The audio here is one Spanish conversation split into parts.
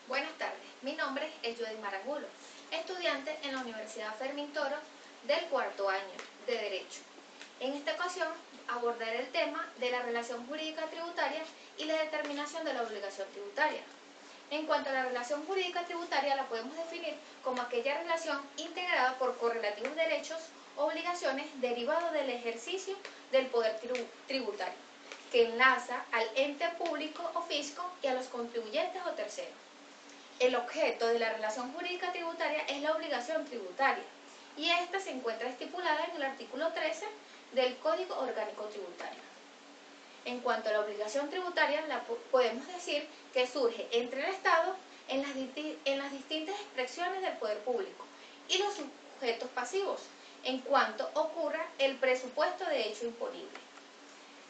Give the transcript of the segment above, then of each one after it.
Buenas tardes, mi nombre es Jody Marangulo, estudiante en la Universidad Fermín Toro del cuarto año de Derecho. En esta ocasión abordaré el tema de la relación jurídica tributaria y la determinación de la obligación tributaria. En cuanto a la relación jurídica tributaria, la podemos definir como aquella relación integrada por correlativos derechos o obligaciones derivados del ejercicio del poder tributario, que enlaza al ente público o fisco y a los contribuyentes o terceros. El objeto de la relación jurídica tributaria es la obligación tributaria y esta se encuentra estipulada en el artículo 13 del Código Orgánico Tributario. En cuanto a la obligación tributaria, podemos decir que surge entre el Estado en las distintas expresiones del poder público y los sujetos pasivos, en cuanto ocurra el presupuesto de hecho imponible.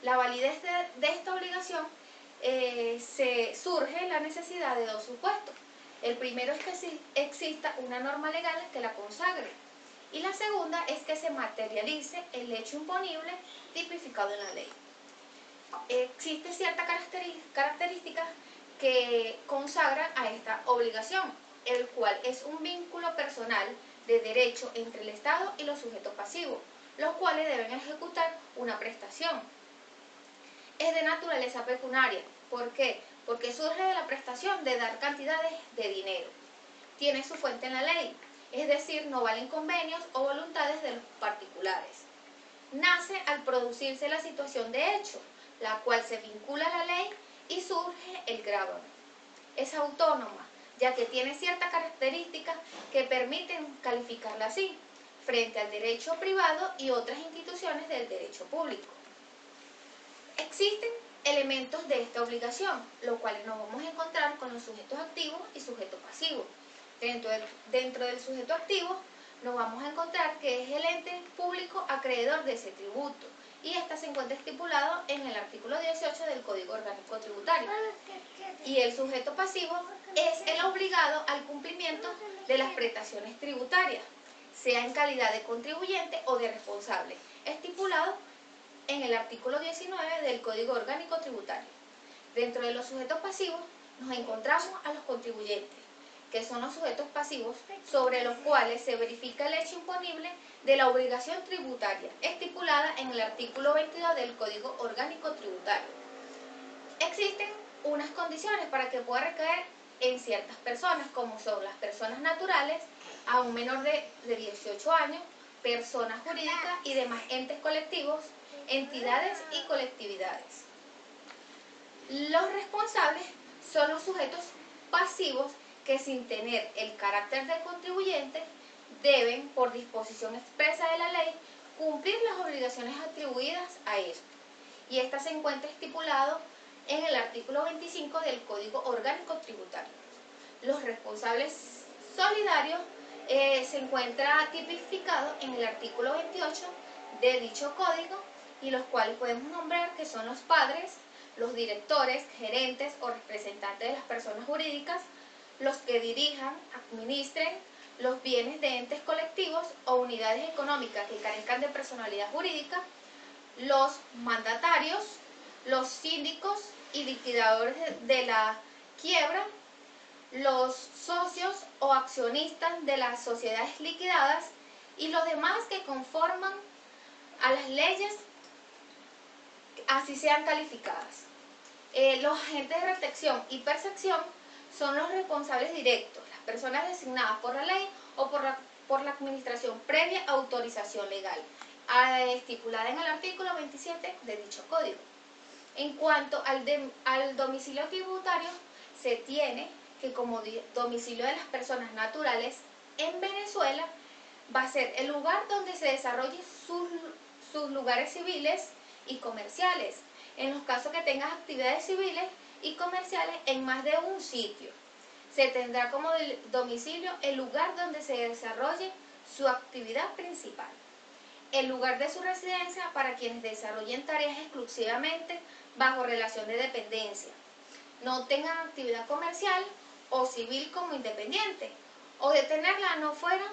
La validez de esta obligación surge la necesidad de dos supuestos. El primero es que exista una norma legal que la consagre y la segunda es que se materialice el hecho imponible tipificado en la ley. Existe cierta característica que consagran a esta obligación, el cual es un vínculo personal de derecho entre el Estado y los sujetos pasivos, los cuales deben ejecutar una prestación. Es de naturaleza pecuniaria. ¿Por qué? Porque surge de la prestación de dar cantidades de dinero. Tiene su fuente en la ley, es decir, no valen convenios o voluntades de los particulares. Nace al producirse la situación de hecho, la cual se vincula a la ley y surge el gravamen. Es autónoma, ya que tiene ciertas características que permiten calificarla así, frente al derecho privado y otras instituciones del derecho público. Existen elementos de esta obligación, los cuales nos vamos a encontrar con los sujetos activos y sujetos pasivos. Dentro del sujeto activo nos vamos a encontrar que es el ente público acreedor de ese tributo y esta se encuentra estipulado en el artículo 18 del Código Orgánico Tributario. Y el sujeto pasivo es el obligado al cumplimiento de las prestaciones tributarias, sea en calidad de contribuyente o de responsable, estipulado en el artículo 19 del Código Orgánico Tributario. Dentro de los sujetos pasivos nos encontramos a los contribuyentes, que son los sujetos pasivos sobre los cuales se verifica el hecho imponible de la obligación tributaria, estipulada en el artículo 22 del Código Orgánico Tributario. Existen unas condiciones para que pueda recaer en ciertas personas, como son las personas naturales, a un menor de 18 años, personas jurídicas y demás entes colectivos, entidades y colectividades. Los responsables son los sujetos pasivos que sin tener el carácter de contribuyente deben, por disposición expresa de la ley, cumplir las obligaciones atribuidas a esto. Y esta se encuentra estipulado en el artículo 25 del Código Orgánico Tributario. Los responsables solidarios se encuentra tipificado en el artículo 28 de dicho código y los cuales podemos nombrar que son los padres, los directores, gerentes o representantes de las personas jurídicas, los que dirijan, administren los bienes de entes colectivos o unidades económicas que carezcan de personalidad jurídica, los mandatarios, los síndicos y liquidadores de la quiebra, los socios o accionistas de las sociedades liquidadas y los demás que conforman a las leyes así sean calificadas. Los agentes de recepción y percepción son los responsables directos, las personas designadas por la ley o por la administración previa autorización legal, estipulada en el artículo 27 de dicho código. En cuanto al domicilio tributario, se tiene que como domicilio de las personas naturales en Venezuela va a ser el lugar donde se desarrollen sus lugares civiles y comerciales, en los casos que tengas actividades civiles y comerciales en más de un sitio. Se tendrá como domicilio el lugar donde se desarrolle su actividad principal. El lugar de su residencia para quienes desarrollen tareas exclusivamente bajo relación de dependencia, no tengan actividad comercial o civil como independiente, o de tenerla no fuera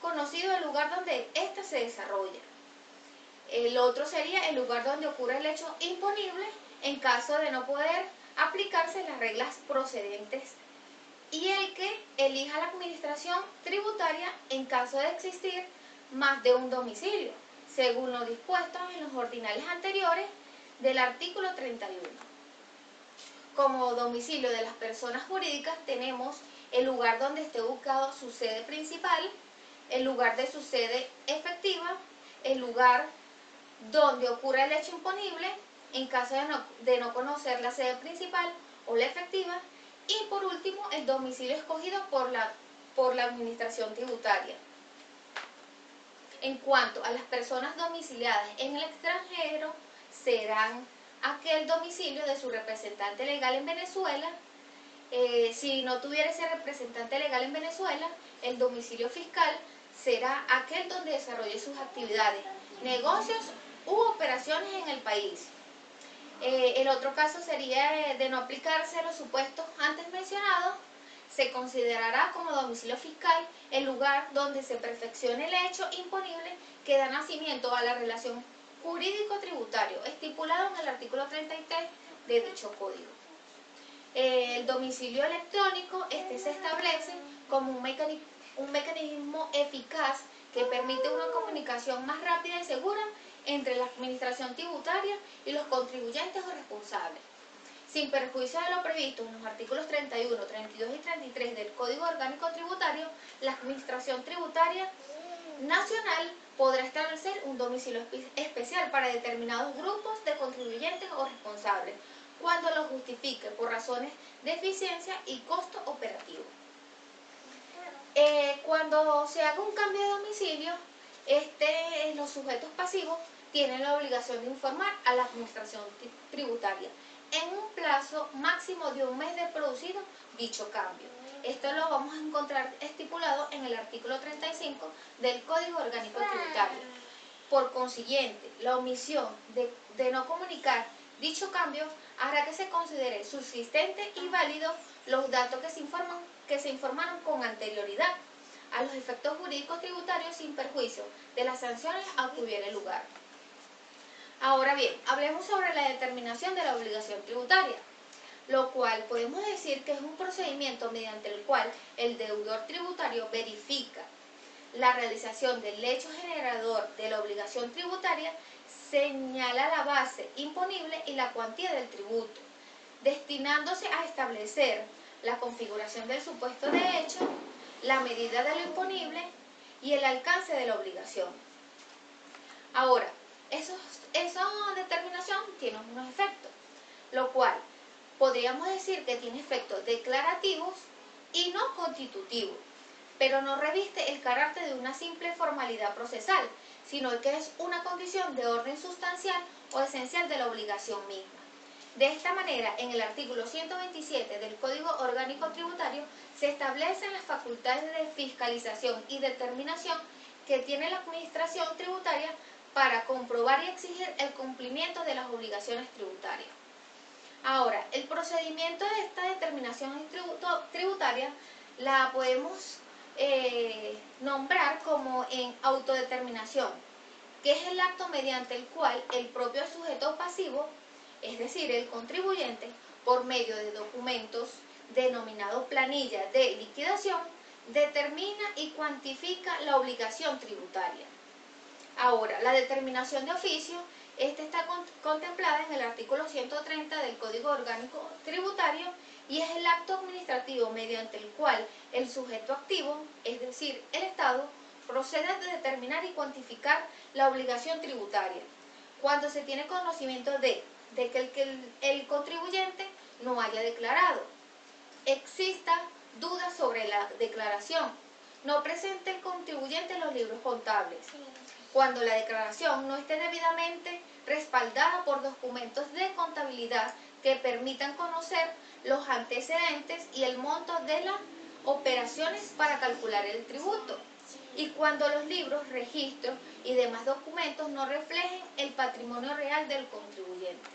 conocido el lugar donde ésta se desarrolla. El otro sería el lugar donde ocurre el hecho imponible en caso de no poder aplicarse las reglas procedentes y el que elija la administración tributaria en caso de existir más de un domicilio, según lo dispuesto en los ordinales anteriores del artículo 31. Como domicilio de las personas jurídicas tenemos el lugar donde esté ubicado su sede principal, el lugar de su sede efectiva, el lugar donde ocurra el hecho imponible en caso de no conocer la sede principal o la efectiva, y por último el domicilio escogido por la administración tributaria. En cuanto a las personas domiciliadas en el extranjero, serán aquel domicilio de su representante legal en Venezuela. Si no tuviera ese representante legal en Venezuela, el domicilio fiscal será aquel donde desarrolle sus actividades, negocios u operaciones en el país. El otro caso sería de no aplicarse los supuestos antes mencionados, se considerará como domicilio fiscal el lugar donde se perfeccione el hecho imponible que da nacimiento a la relación jurídico-tributario estipulado en el artículo 33 de dicho código. El domicilio electrónico se establece como un mecanismo eficaz que permite una comunicación más rápida y segura entre la administración tributaria y los contribuyentes o responsables, sin perjuicio de lo previsto en los artículos 31, 32 y 33 del Código Orgánico Tributario. La Administración Tributaria Nacional podrá establecer un domicilio especial para determinados grupos de contribuyentes o responsables, cuando lo justifique por razones de eficiencia y costo operativo. Cuando se haga un cambio de domicilio, los sujetos pasivos tienen la obligación de informar a la administración tributaria en un plazo máximo de un mes de producido dicho cambio. Esto lo vamos a encontrar estipulado en el artículo 35 del Código Orgánico Tributario. Por consiguiente, la omisión de no comunicar dicho cambio hará que se considere subsistente y válido los datos que se informaron con anterioridad a los efectos jurídicos tributarios sin perjuicio de las sanciones a que hubiere lugar. Ahora bien, hablemos sobre la determinación de la obligación tributaria, lo cual podemos decir que es un procedimiento mediante el cual el deudor tributario verifica la realización del hecho generador de la obligación tributaria, señala la base imponible y la cuantía del tributo, destinándose a establecer la configuración del supuesto de hecho, la medida de lo imponible y el alcance de la obligación. Ahora, esa determinación tiene unos efectos, lo cual podríamos decir que tiene efectos declarativos y no constitutivos, pero no reviste el carácter de una simple formalidad procesal, sino que es una condición de orden sustancial o esencial de la obligación misma. De esta manera, en el artículo 127 del Código Orgánico Tributario se establecen las facultades de fiscalización y determinación que tiene la administración tributaria para comprobar y exigir el cumplimiento de las obligaciones tributarias. Ahora, el procedimiento de esta determinación tributaria la podemos nombrar como en autodeterminación, que es el acto mediante el cual el propio sujeto pasivo, es decir, el contribuyente, por medio de documentos denominados planilla de liquidación, determina y cuantifica la obligación tributaria. Ahora, la determinación de oficio, está contemplada en el artículo 130 del Código Orgánico Tributario y es el acto administrativo mediante el cual el sujeto activo, es decir, el Estado, procede a determinar y cuantificar la obligación tributaria, cuando se tiene conocimiento de que el contribuyente no haya declarado, exista duda sobre la declaración, no presente el contribuyente los libros contables, cuando la declaración no esté debidamente respaldada por documentos de contabilidad que permitan conocer los antecedentes y el monto de las operaciones para calcular el tributo, y cuando los libros, registros y demás documentos no reflejen el patrimonio real del contribuyente.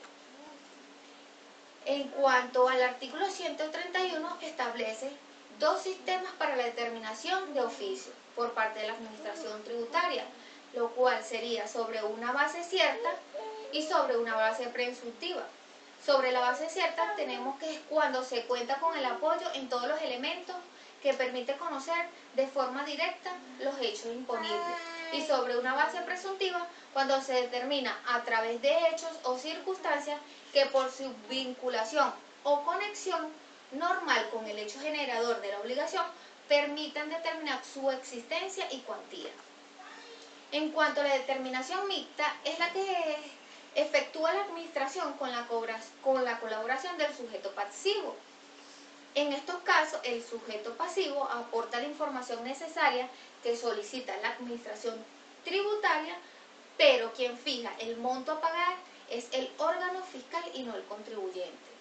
En cuanto al artículo 131, establece dos sistemas para la determinación de oficio por parte de la Administración Tributaria, lo cual sería sobre una base cierta y sobre una base presuntiva. Sobre la base cierta tenemos que es cuando se cuenta con el apoyo en todos los elementos que permite conocer de forma directa los hechos imponibles. Y sobre una base presuntiva, cuando se determina a través de hechos o circunstancias que por su vinculación o conexión normal con el hecho generador de la obligación permitan determinar su existencia y cuantía. En cuanto a la determinación mixta, es la que efectúa la administración con la colaboración del sujeto pasivo. En estos casos, el sujeto pasivo aporta la información necesaria que solicita la administración tributaria, pero quien fija el monto a pagar es el órgano fiscal y no el contribuyente.